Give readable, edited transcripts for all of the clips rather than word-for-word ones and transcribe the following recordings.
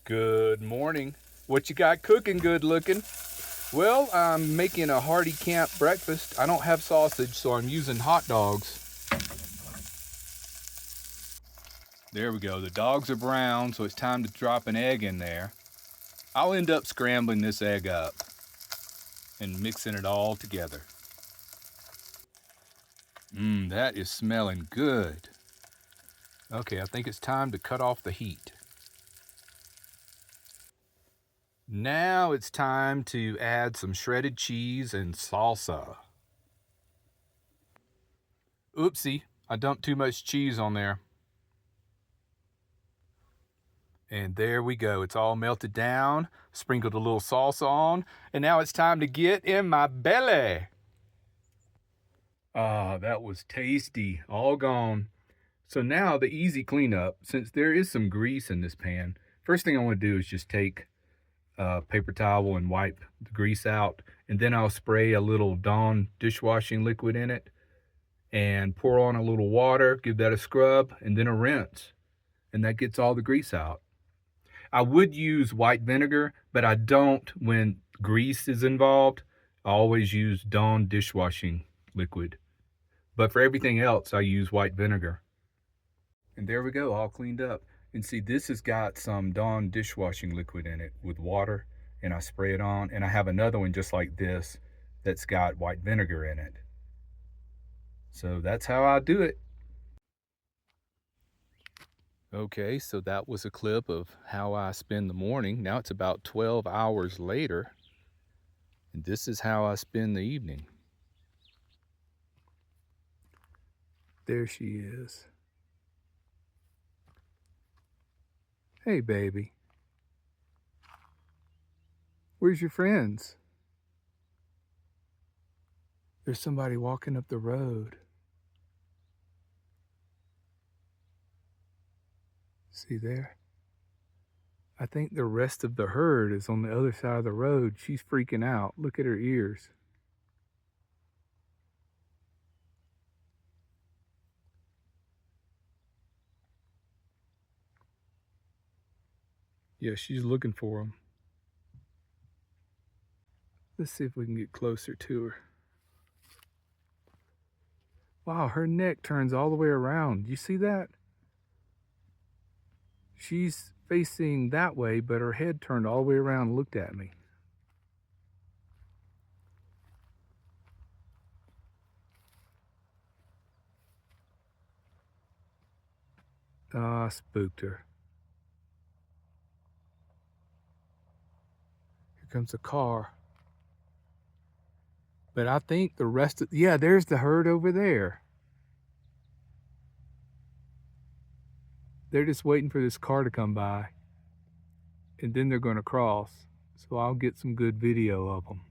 Good morning. What you got cooking good looking? Well, I'm making a hearty camp breakfast. I don't have sausage, so I'm using hot dogs. There we go. The dogs are brown, so it's time to drop an egg in there. I'll end up scrambling this egg up and mixing it all together. That is smelling good. Okay, I think it's time to cut off the heat. Now it's time to add some shredded cheese and salsa. Oopsie, I dumped too much cheese on there. And there we go. It's all melted down, sprinkled a little salsa on, and now it's time to get in my belly. Ah, that was tasty, all gone. So now the easy cleanup, since there is some grease in this pan, first thing I want to do is just take a paper towel and wipe the grease out, and then I'll spray a little Dawn dishwashing liquid in it and pour on a little water, give that a scrub, and then a rinse, and that gets all the grease out. I would use white vinegar, but I don't when grease is involved. I always use Dawn dishwashing liquid. But for everything else, I use white vinegar. And there we go, all cleaned up. And see, this has got some Dawn dishwashing liquid in it with water, and I spray it on. And I have another one just like this that's got white vinegar in it. So that's how I do it. Okay, so that was a clip of how I spend the morning. Now it's about 12 hours later, and this is how I spend the evening. There she is. Hey, baby. Where's your friends? There's somebody walking up the road. See there? I think the rest of the herd is on the other side of the road. She's freaking out. Look at her ears. Yeah, she's looking for them. Let's see if we can get closer to her. Wow, her neck turns all the way around. You see that? She's facing that way, but her head turned all the way around and looked at me. Ah, spooked her. Here comes a car. But I think the rest of, yeah, there's the herd over there. They're just waiting for this car to come by, and then they're going to cross. So I'll get some good video of them.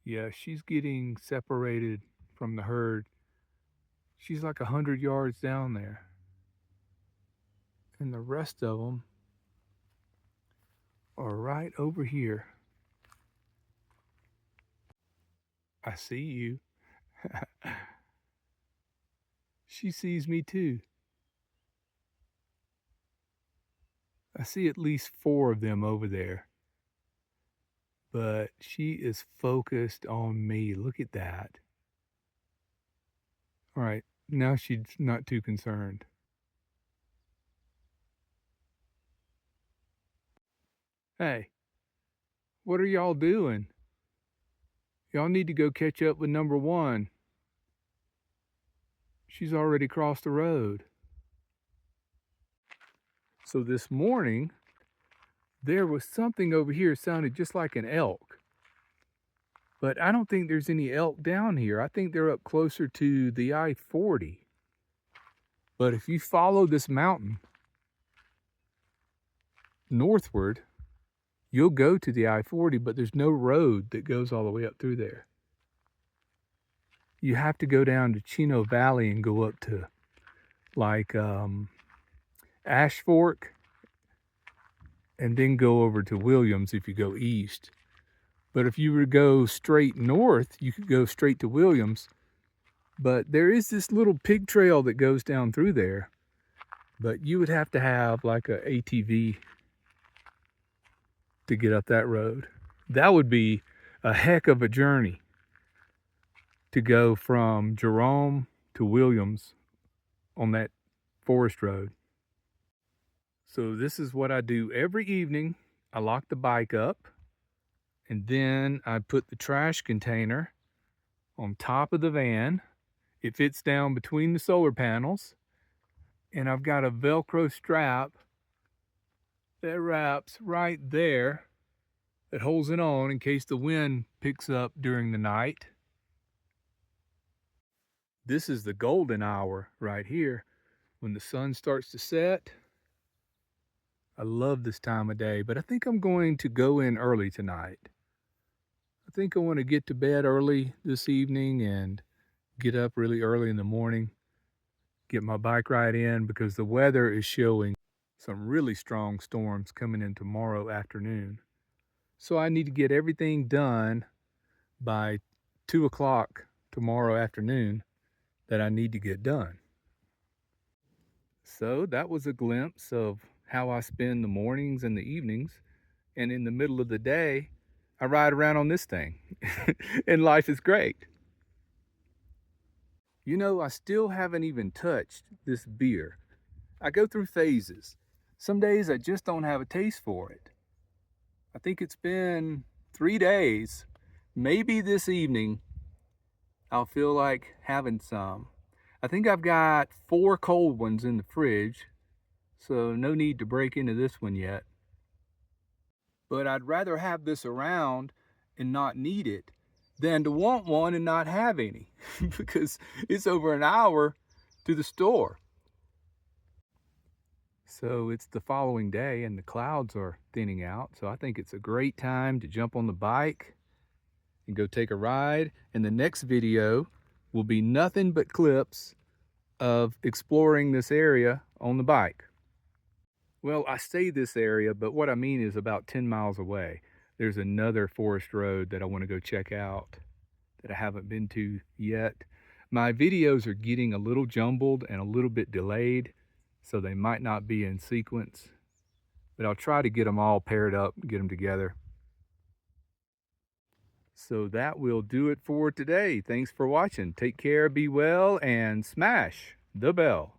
Yeah, she's getting separated from the herd. She's like 100 yards down there. And the rest of them are right over here. I see you. She sees me too. I see at least 4 of them over there. But she is focused on me. Look at that. All right, now she's not too concerned. Hey, what are y'all doing? Y'all need to go catch up with number 1. She's already crossed the road. So this morning, there was something over here sounded just like an elk. But I don't think there's any elk down here. I think they're up closer to the I-40. But if you follow this mountain northward, you'll go to the I-40, but there's no road that goes all the way up through there. You have to go down to Chino Valley and go up to like Ash Fork, and then go over to Williams if you go east. But if you were to go straight north, you could go straight to Williams. But there is this little pig trail that goes down through there but you would have to have like a ATV to get up that road. That would be a heck of a journey to go from Jerome to Williams on that forest road. So this is what I do every evening. I lock the bike up, and then I put the trash container on top of the van. It fits down between the solar panels, and I've got a Velcro strap that wraps right there that holds it on in case the wind picks up during the night. This is the golden hour right here when the sun starts to set. I love this time of day, but I think I'm going to go in early tonight. I think I want to get to bed early this evening and get up really early in the morning, get my bike ride in, because the weather is showing some really strong storms coming in tomorrow afternoon. So I need to get everything done by 2 o'clock tomorrow afternoon that I need to get done. So that was a glimpse of how I spend the mornings and the evenings. And in the middle of the day, I ride around on this thing. And life is great. You know, I still haven't even touched this beer. I go through phases. Some days I just don't have a taste for it. I think it's been 3 days. Maybe this evening I'll feel like having some. I think I've got 4 cold ones in the fridge, so no need to break into this one yet. But I'd rather have this around and not need it than to want one and not have any, because it's over an hour to the store. So it's the following day and the clouds are thinning out, so I think it's a great time to jump on the bike and go take a ride. And the next video will be nothing but clips of exploring this area on the bike. Well, I say this area, but what I mean is about 10 miles away. There's another forest road that I want to go check out that I haven't been to yet. My videos are getting a little jumbled and a little bit delayed, so they might not be in sequence, but I'll try to get them all paired up, get them together. So that will do it for today. Thanks for watching. Take care, be well, and smash the bell.